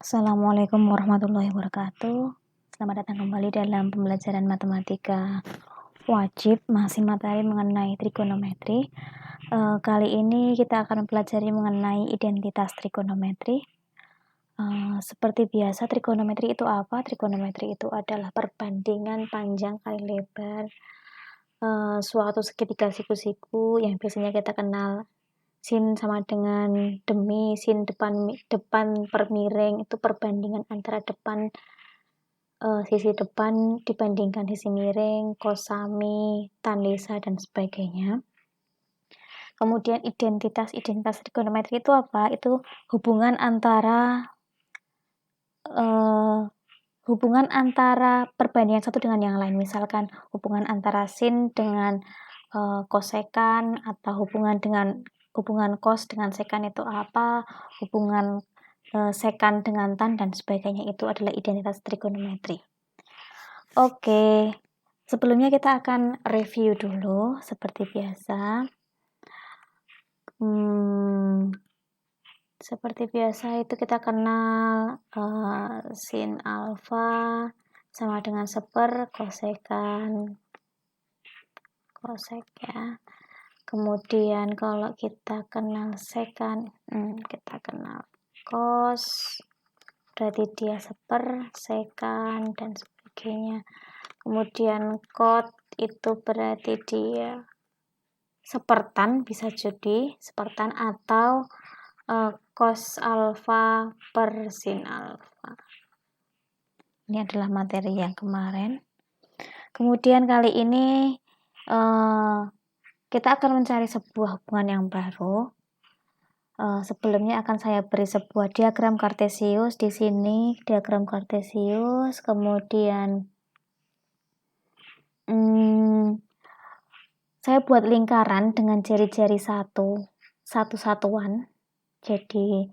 Assalamualaikum warahmatullahi wabarakatuh. Selamat datang kembali dalam pembelajaran matematika wajib, masih materi mengenai trigonometri. Kali ini kita akan mempelajari mengenai identitas trigonometri. Seperti biasa, trigonometri itu apa? Trigonometri itu adalah perbandingan panjang kali lebar suatu segitiga siku-siku yang biasanya kita kenal sin sama dengan demi, sin depan per miring, itu perbandingan antara sisi depan dibandingkan sisi miring, kosami, tan lisa, dan sebagainya. Kemudian identitas trigonometri itu apa? Itu hubungan antara perbandingan satu dengan yang lain. Misalkan hubungan antara sin dengan kosekan, atau hubungan cos dengan sekan itu apa, hubungan sekan dengan tan, dan sebagainya. Itu adalah identitas trigonometri. Oke, sebelumnya kita akan review dulu seperti biasa. Seperti biasa itu kita kenal sin alfa sama dengan seper kosekan kosek ya. Kemudian kalau kita kenal sekan, kita kenal cos, berarti dia seper sekan dan sebagainya. Kemudian cot itu berarti dia sepertan, bisa jadi sepertan, atau cos alfa per sin alfa. Ini adalah materi yang kemarin. Kemudian kali ini kita akan mencari sebuah hubungan yang baru. Sebelumnya akan saya beri sebuah diagram kartesius di sini, diagram kartesius. Kemudian saya buat lingkaran dengan jari-jari satu-satuan. Jadi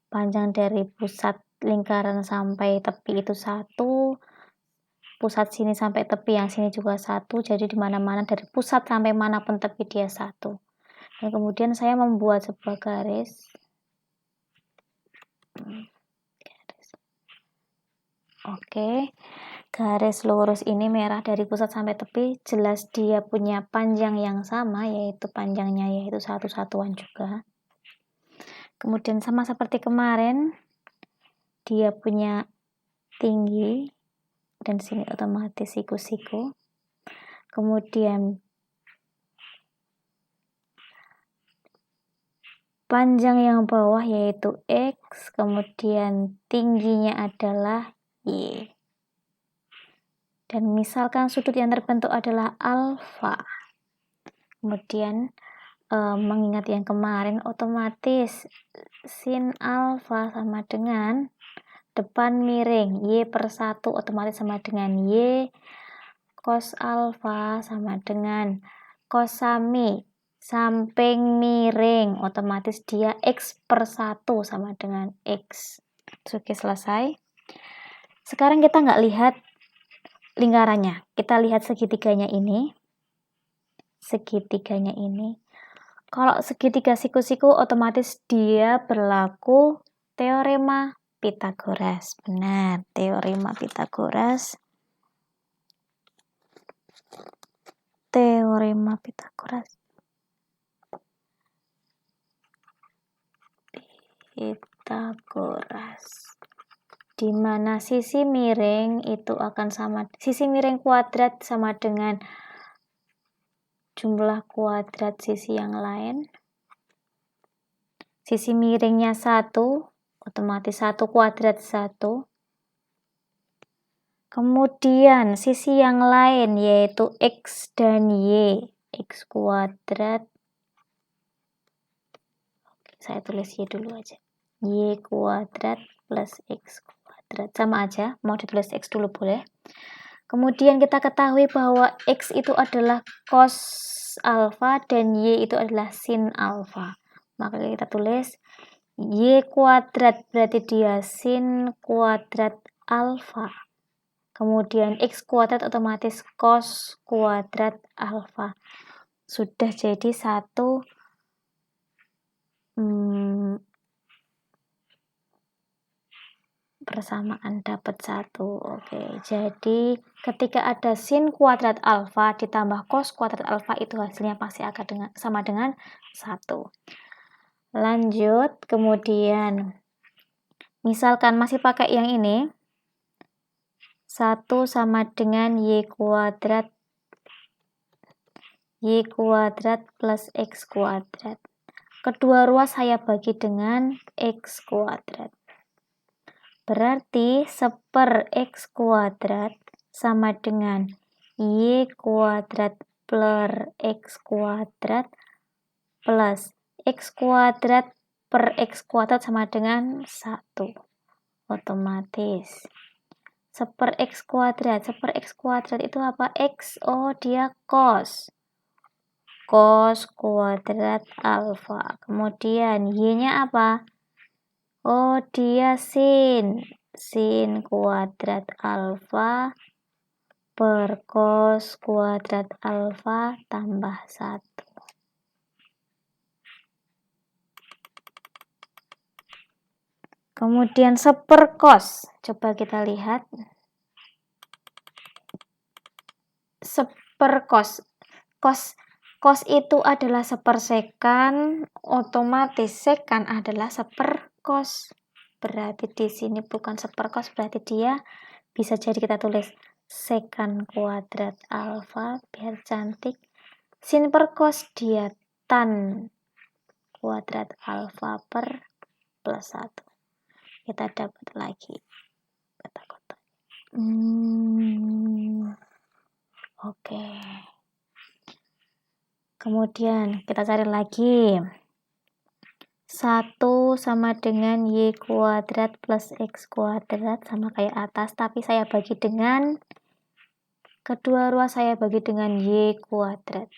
panjang dari pusat lingkaran sampai tepi itu 1, pusat sini sampai tepi yang sini juga 1. Jadi di mana-mana dari pusat sampai manapun tepi dia 1. Dan kemudian saya membuat sebuah garis. Oke, garis lurus ini merah dari pusat sampai tepi, jelas dia punya panjang yang sama, yaitu panjangnya yaitu satu-satuan juga. Kemudian sama seperti kemarin, dia punya tinggi, dan sini otomatis siku-siku. Kemudian panjang yang bawah yaitu X, kemudian tingginya adalah Y. Dan misalkan sudut yang terbentuk adalah alfa. Kemudian mengingat yang kemarin, otomatis sin alfa sama dengan depan miring Y per 1 otomatis sama dengan Y, cos alfa sama dengan kosami samping miring, otomatis dia X per 1 sama dengan X. Oke, selesai. Sekarang kita nggak lihat lingkarannya, kita lihat segitiganya ini. Kalau segitiga siku-siku, otomatis dia berlaku teorema Pythagoras. Benar, teorema Pythagoras. Di mana sisi miring itu akan sama, sisi miring kuadrat sama dengan jumlah kuadrat sisi yang lain. Sisi miringnya 1, otomatis 1 kuadrat 1. Kemudian sisi yang lain yaitu X dan Y, X kuadrat. Saya tulis Y dulu aja. Y kuadrat plus X kuadrat. Sama aja, mau ditulis X dulu boleh. Kemudian kita ketahui bahwa X itu adalah cos alfa dan Y itu adalah sin alfa. Maka kita tulis Y kuadrat, berarti dia sin kuadrat alfa. Kemudian X kuadrat otomatis cos kuadrat alfa. Sudah jadi satu Bersamaan dapat 1. Oke, jadi ketika ada sin kuadrat alfa ditambah cos kuadrat alfa itu hasilnya pasti akan sama dengan 1. Lanjut, kemudian misalkan masih pakai yang ini, 1 sama dengan y kuadrat plus x kuadrat. Kedua ruas saya bagi dengan x kuadrat. Berarti 1/x kuadrat sama dengan y kuadrat plus x kuadrat plus x kuadrat per x kuadrat sama dengan 1. Otomatis 1/x kuadrat. 1/x kuadrat itu apa? X, oh dia cos kuadrat alfa. Kemudian y-nya apa? Oh, dia sin kuadrat alfa per cos kuadrat alfa tambah 1. Kemudian 1/cos. Coba kita lihat. 1/cos. Cos itu adalah 1/sekan, otomatis sekan adalah 1/cos. Berarti di sini bukan 1/cos, berarti dia bisa jadi kita tulis sekan kuadrat alfa biar cantik. Sin per cos dia tan kuadrat alfa per plus 1. Kita dapat lagi kotak-kotak. Oke. Kemudian kita cari lagi. 1 sama dengan y kuadrat plus x kuadrat sama kayak atas, tapi saya bagi dengan kedua ruas saya bagi dengan y kuadrat.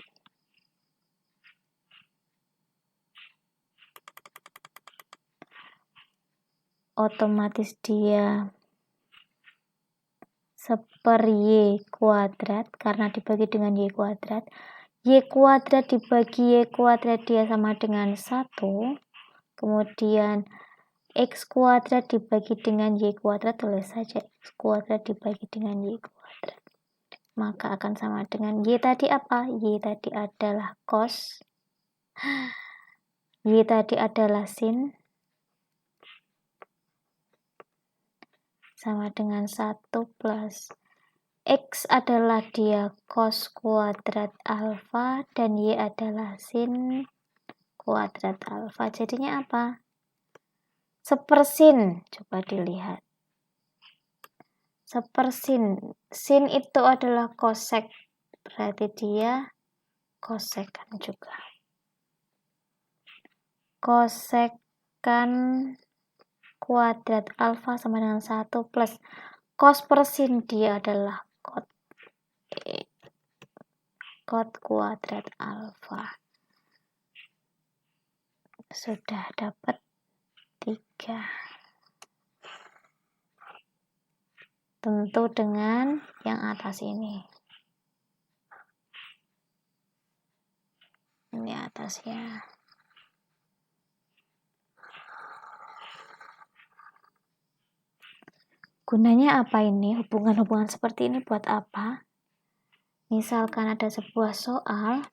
Otomatis dia 1/y kuadrat karena dibagi dengan y kuadrat. Y kuadrat dibagi y kuadrat dia sama dengan 1. Kemudian x kuadrat dibagi dengan y kuadrat, tulis saja x kuadrat dibagi dengan y kuadrat. Maka akan sama dengan y tadi apa? Y tadi adalah cos. Y tadi adalah sin. Sama dengan 1 plus x adalah dia cos kuadrat alfa dan y adalah sin kuadrat alfa. Jadinya apa? 1/sin. Coba dilihat. 1/sin. Sin itu adalah kosek. Berarti dia kosekan juga. Kosekan kuadrat alfa sama dengan 1 plus cos per sin dia adalah cot kuadrat alfa. Sudah dapat 3. Tentu dengan yang atas ini. Ini atasnya. Gunanya apa ini? Hubungan-hubungan seperti ini buat apa? Misalkan ada sebuah soal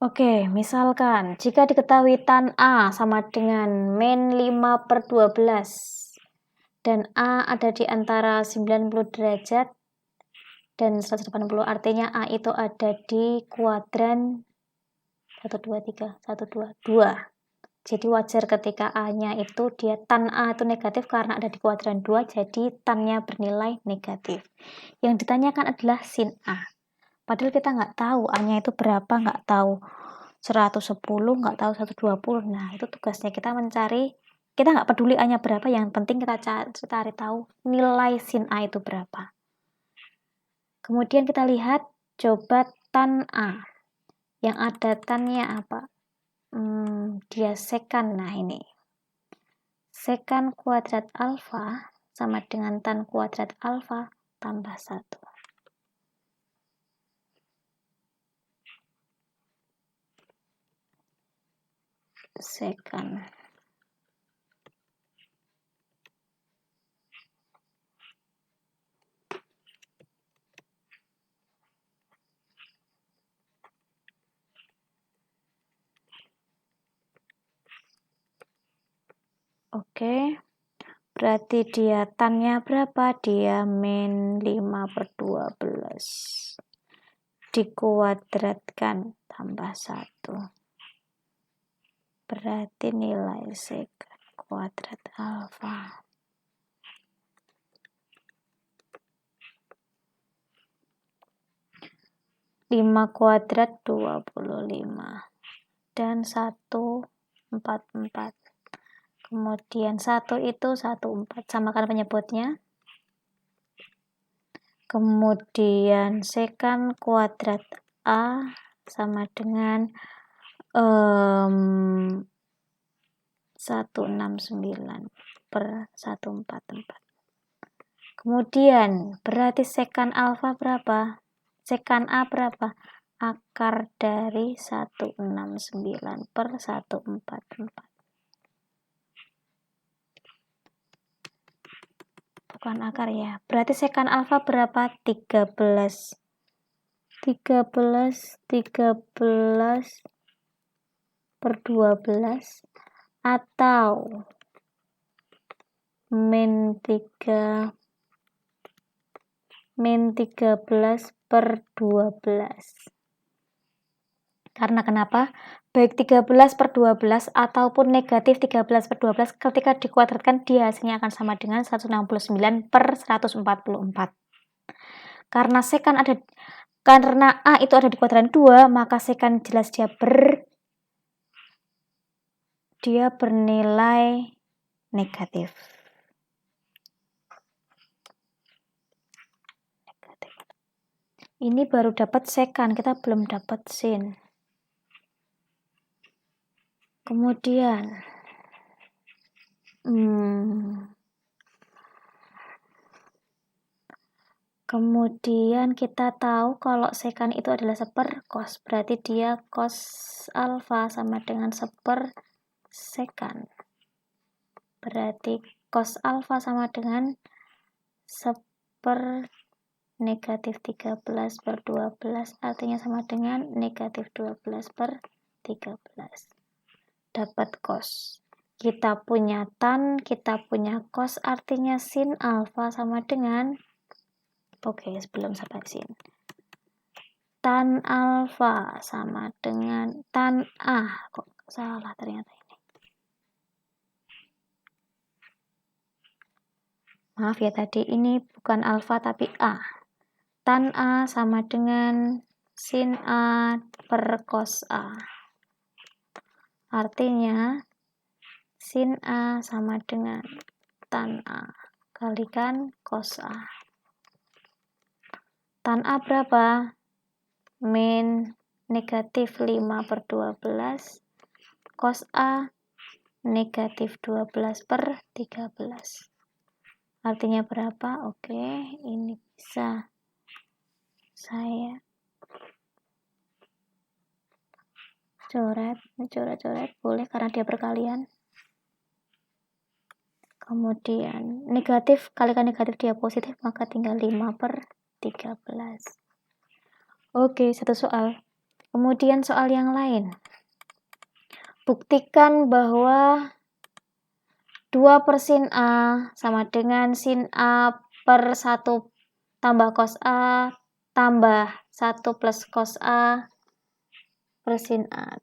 Oke, misalkan jika diketahui tan A sama dengan min 5/12 dan A ada di antara 90 derajat dan 180, artinya A itu ada di kuadran 1, 2, 3, 1, 2, 2. Jadi wajar ketika A-nya itu dia tan A itu negatif karena ada di kuadran 2, jadi tan-nya bernilai negatif. Yang ditanyakan adalah sin A. Padahal kita nggak tahu A-nya itu berapa, nggak tahu 110, nggak tahu 120. Nah, itu tugasnya kita mencari, kita nggak peduli A-nya berapa, yang penting kita cari tahu nilai sin A itu berapa. Kemudian kita lihat, coba tan A. Yang ada tan-nya apa? Dia sekan. Nah, ini. Sekan kuadrat alfa sama dengan tan kuadrat alfa tambah 1. sekan. Oke, berarti dia tannya berapa? Dia min 5/12 dikuadratkan tambah 1. Berarti nilai sekan kuadrat alfa. Lima kuadrat 25 dan 144. Kemudian 1 itu 14, samakan penyebutnya. Kemudian sekan kuadrat A sama dengan 169/144. Kemudian berarti sekan alfa berapa? Sekan A berapa? Akar dari 169/144. Bukan akar ya. Berarti sekan alfa berapa? 13 per 12 atau min 13 per 12. Karena kenapa? Baik 13 per 12 ataupun negatif 13 per 12 ketika dikuadratkan dia hasilnya akan sama dengan 169/144. Karena A itu ada di kuadran 2, maka sekan jelas dia bernilai negatif. Ini baru dapat sekan, kita belum dapat sin. Kemudian kita tahu kalau sekan itu adalah 1/cos, berarti dia cos alfa sama dengan 1/sekan. Berarti cos alfa sama dengan 1/13 per 12, artinya sama dengan negatif 12 per 13. Dapat cos. Kita punya tan, kita punya cos, artinya sin alfa sama dengan, sebelum sampai sin, tan alfa sama dengan tan A. Kok salah ternyata ini. Maaf ya, tadi ini bukan alfa tapi A. Tan A sama dengan sin A per cos A. Artinya sin A sama dengan tan A kalikan cos A. Tan A berapa? Min negatif 5/12. Cos A negatif 12/13. Artinya berapa? Oke, ini bisa saya coret boleh karena dia perkalian. Kemudian negatif kalikan negatif dia positif, maka tinggal 5/13. Oke, satu soal. Kemudian soal yang lain. Buktikan bahwa 2 per sin A sama dengan sin A per 1 tambah cos A tambah 1 plus cos A per sin A.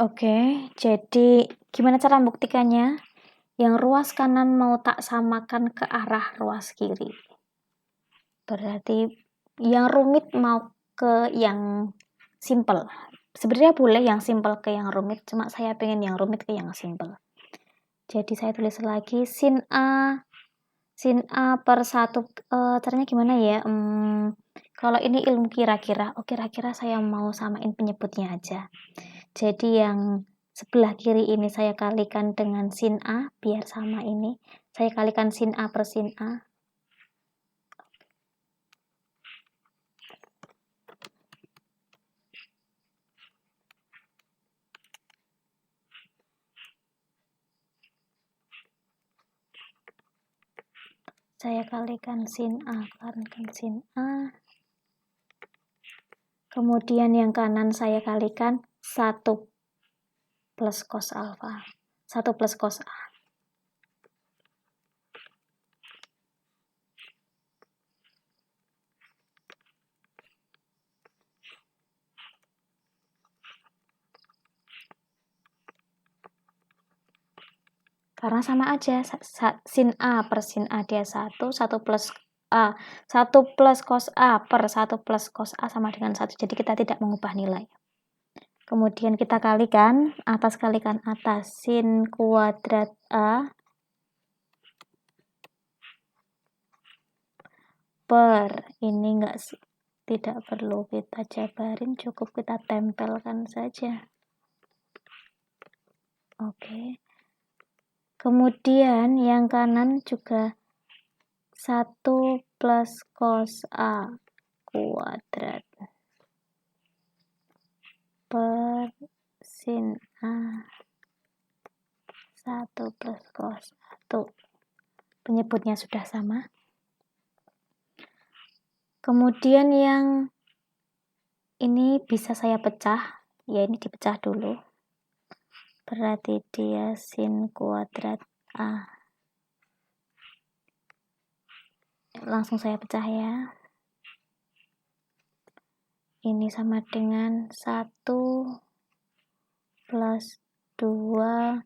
Oke, jadi gimana cara membuktikannya? Yang ruas kanan mau tak samakan ke arah ruas kiri. Berarti yang rumit mau ke yang simple. Sebenarnya boleh yang simple ke yang rumit, cuma saya pengen yang rumit ke yang simple. Jadi saya tulis lagi sin A per 1, caranya gimana ya? Kalau ini ilmu kira-kira, kira-kira saya mau samain penyebutnya aja. Jadi yang sebelah kiri ini saya kalikan dengan sin A, biar sama ini. Saya kalikan sin A per sin A. saya kalikan sin A, kalikan sin A. Kemudian yang kanan saya kalikan 1 plus cos alfa. 1 plus cos A. Karena sama aja, sin A per sin A dia 1 plus A, 1 plus cos A per 1 plus cos A sama dengan 1, jadi kita tidak mengubah nilai. Kemudian kita kalikan atas, sin kuadrat A per, ini tidak perlu kita jabarin, cukup kita tempelkan saja. Oke. Kemudian yang kanan juga 1 plus cos A kuadrat per sin A 1 plus cos 1. Penyebutnya sudah sama. Kemudian yang ini bisa saya pecah, ya ini dipecah dulu. Berarti dia sin kuadrat A. Langsung saya pecah ya. Ini sama dengan 1 plus 2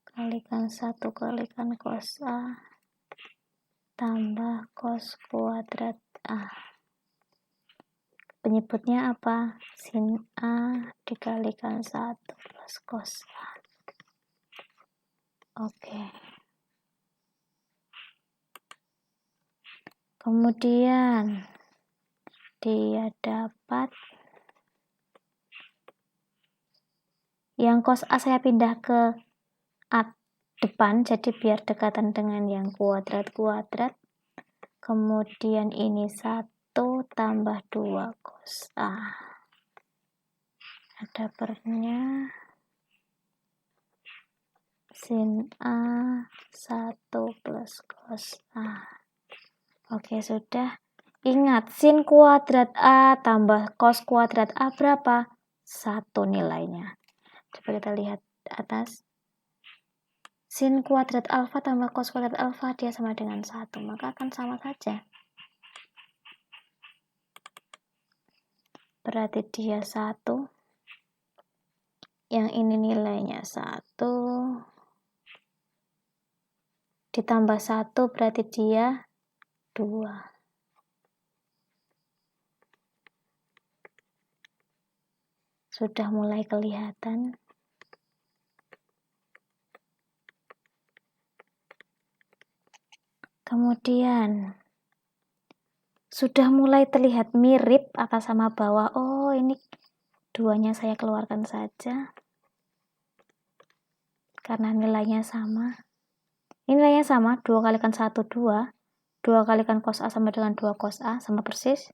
kalikan 1 kalikan cos A tambah cos kuadrat A. Penyebutnya apa? Sin A dikalikan 1 plus cos A. Oke. Kemudian dia dapat yang cos A saya pindah ke A depan, jadi biar dekatan dengan yang kuadrat. Kemudian ini 1 tambah 2 cos A. Ada pernya sin A 1 plus cos A. Oke, sudah. Ingat, sin kuadrat A tambah cos kuadrat A berapa? 1 nilainya. Coba kita lihat atas. Sin kuadrat alfa tambah cos kuadrat alfa dia sama dengan 1, maka akan sama saja. Berarti dia 1. Yang ini nilainya 1. Ditambah 1 berarti dia 2. Sudah mulai kelihatan. Kemudian sudah mulai terlihat mirip atas sama bawah. Oh, ini duanya saya keluarkan saja karena nilainya sama. Ini nilainya sama, 2 kalikan 1 2. 2 kalikan cos A sama dengan 2 cos A, sama persis.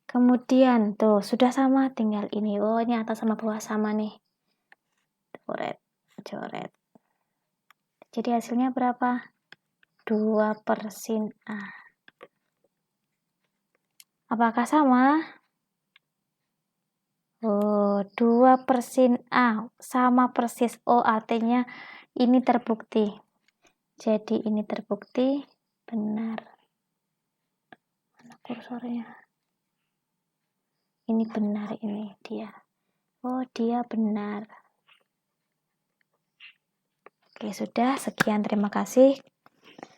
Kemudian tuh sudah sama, tinggal ini. Oh, ini atas sama bawah sama nih. Coret. Jadi hasilnya berapa? 2 per sin A. Apakah sama? Oh, 2 per sin A sama persis. Oh, artinya ini terbukti. Jadi ini terbukti benar. Mana kursornya? Ini benar, ini dia. Oh, dia benar. Oke, sudah. Sekian, terima kasih.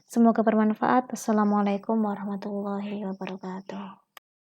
Semoga bermanfaat. Wassalamualaikum warahmatullahi wabarakatuh.